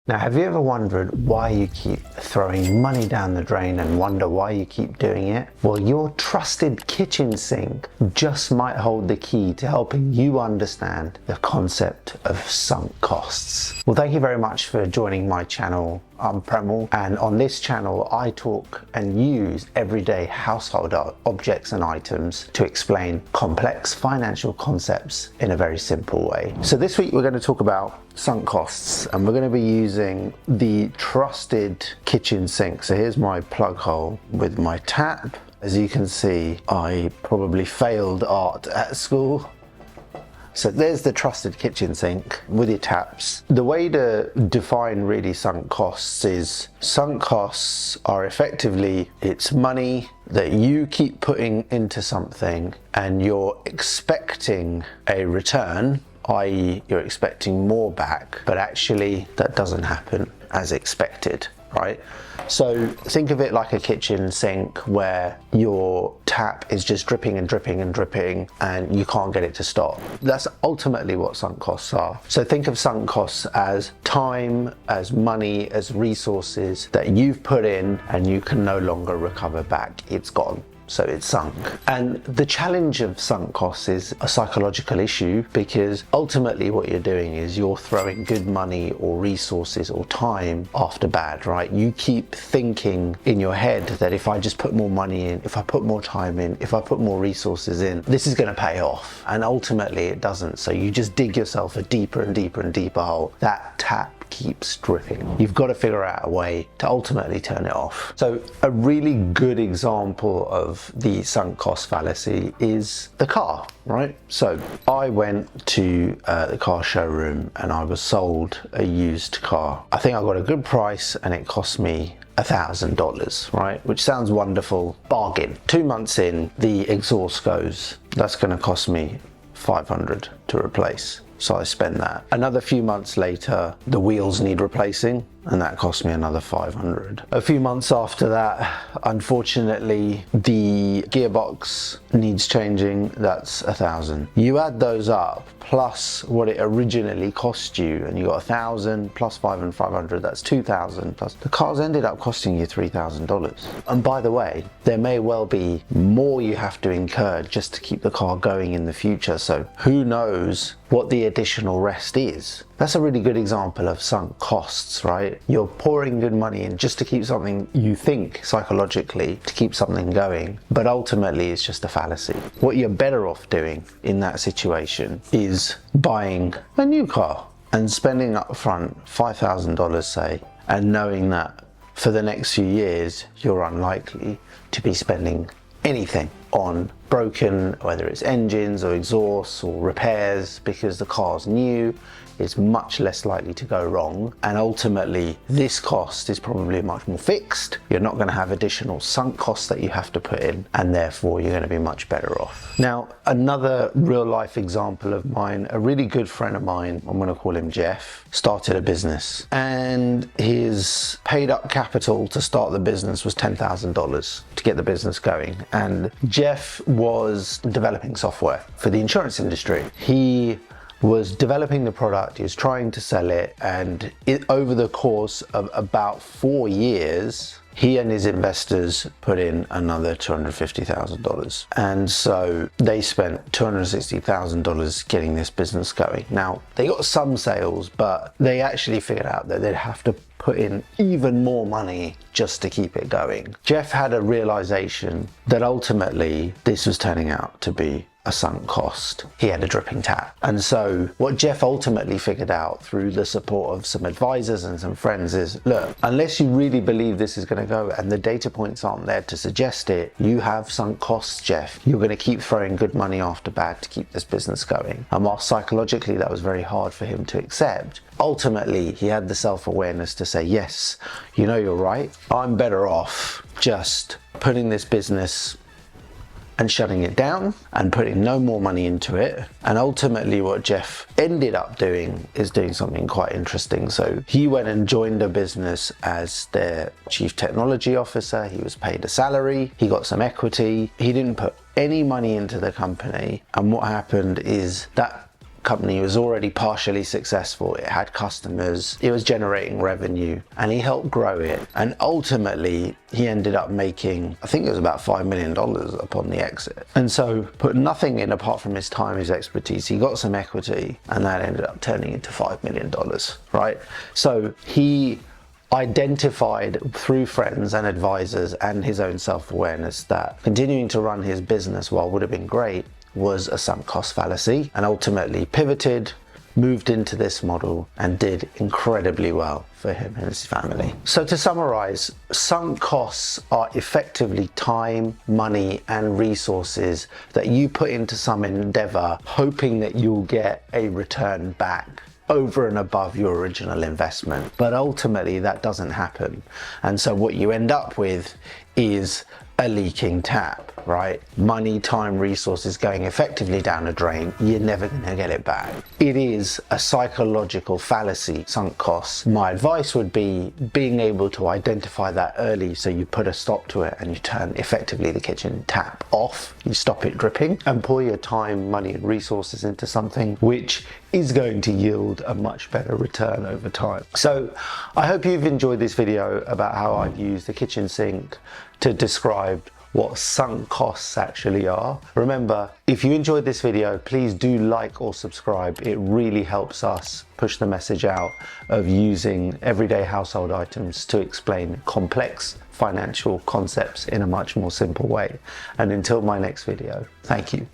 Now, have you ever wondered why you keep throwing money down the drain and wonder why you keep doing it? Well, your trusted kitchen sink just might hold the key to helping you understand the concept of sunk costs. Well, thank you very much for joining my channel. I'm Premal, and on this channel I talk and use everyday household objects and items to explain complex financial concepts in a very simple way. So this week we're going to talk about sunk costs, and we're going to be using the trusted kitchen sink. So here's my plug hole with my tap. As you can see, I probably failed art at school. So there's the trusted kitchen sink with your taps. The way to define really sunk costs is sunk costs are effectively, it's money that you keep putting into something and you're expecting a return, i.e. you're expecting more back, but actually that doesn't happen as expected, right? So think of it like a kitchen sink where your tap is just dripping and dripping and dripping and you can't get it to stop. That's ultimately what sunk costs are. So think of sunk costs as time, as money, as resources that you've put in and you can no longer recover back. It's gone. So it's sunk. And the challenge of sunk costs is a psychological issue, because ultimately what you're doing is you're throwing good money or resources or time after bad, right? You keep thinking in your head that if I just put more money in, if I put more time in, if I put more resources in, this is going to pay off. And ultimately it doesn't. So you just dig yourself a deeper and deeper and deeper hole. That tap keeps dripping. You've got to figure out a way to ultimately turn it off. So a really good example of the sunk cost fallacy is the car, right? So I went to the car showroom and I was sold a used car. I think I got a good price and it cost me $1,000, right? Which sounds wonderful. Bargain. 2 months in, the exhaust goes. That's going to cost me $500 to replace. So I spend that. Another few months later, the wheels need replacing, and that cost me another $500. A few months after that, unfortunately, the gearbox needs changing. That's $1,000. You add those up, plus what it originally cost you, and you got $1,000 plus $500 and $500. That's $2,000 plus. The car's ended up costing you $3,000. And by the way, there may well be more you have to incur just to keep the car going in the future. So who knows what the additional rest is? That's a really good example of sunk costs, right? You're pouring good money in just to keep something, you think psychologically, to keep something going, but ultimately it's just a fallacy. What you're better off doing in that situation is buying a new car and spending up front $5,000, say, and knowing that for the next few years you're unlikely to be spending anything on broken, whether it's engines or exhausts or repairs, because the car's new. It's much less likely to go wrong, and ultimately this cost is probably much more fixed. You're not going to have additional sunk costs that you have to put in, and therefore you're going to be much better off. Now, another real life example of mine, a really good friend of mine, I'm going to call him Jeff, started a business, and his paid up capital to start the business was $10,000 to get the business going. And Jeff was developing software for the insurance industry. He was developing the product, he was trying to sell it, and over the course of about 4 years, he and his investors put in another $250,000. And so they spent $260,000 getting this business going. Now, they got some sales, but they actually figured out that they'd have to put in even more money just to keep it going. Jeff had a realization that ultimately this was turning out to be a sunk cost. He had a dripping tap. And so what Jeff ultimately figured out through the support of some advisors and some friends is, look, unless you really believe this is going to go and the data points aren't there to suggest it, you have sunk costs, Jeff. You're going to keep throwing good money after bad to keep this business going. And while psychologically that was very hard for him to accept, ultimately he had the self-awareness to say, yes, you know, you're right. I'm better off just putting this business and shutting it down and putting no more money into it. And ultimately what Jeff ended up doing is doing something quite interesting. So he went and joined a business as their chief technology officer. He was paid a salary, he got some equity, he didn't put any money into the company. And what happened is that company was already partially successful. It had customers, it was generating revenue, and he helped grow it. And ultimately, he ended up making, I think it was about $5 million upon the exit. And so put nothing in apart from his time, his expertise. He got some equity, and that ended up turning into $5 million, right? So he identified through friends and advisors and his own self-awareness that continuing to run his business, while would have been great, was a sunk cost fallacy, and ultimately pivoted, moved into this model, and did incredibly well for him and his family. So to summarize, sunk costs are effectively time, money, and resources that you put into some endeavor hoping that you'll get a return back over and above your original investment. But ultimately that doesn't happen. And so what you end up with is a leaking tap, right? Money, time, resources going effectively down a drain. You're never gonna get it back. It is a psychological fallacy, sunk costs. My advice would be being able to identify that early, so you put a stop to it and you turn effectively the kitchen tap off. You stop it dripping and pour your time, money, and resources into something which is going to yield a much better return over time. So I hope you've enjoyed this video about how I've used the kitchen sink to describe what sunk costs actually are. Remember, if you enjoyed this video, please do like or subscribe. It really helps us push the message out of using everyday household items to explain complex financial concepts in a much more simple way. And until my next video, thank you.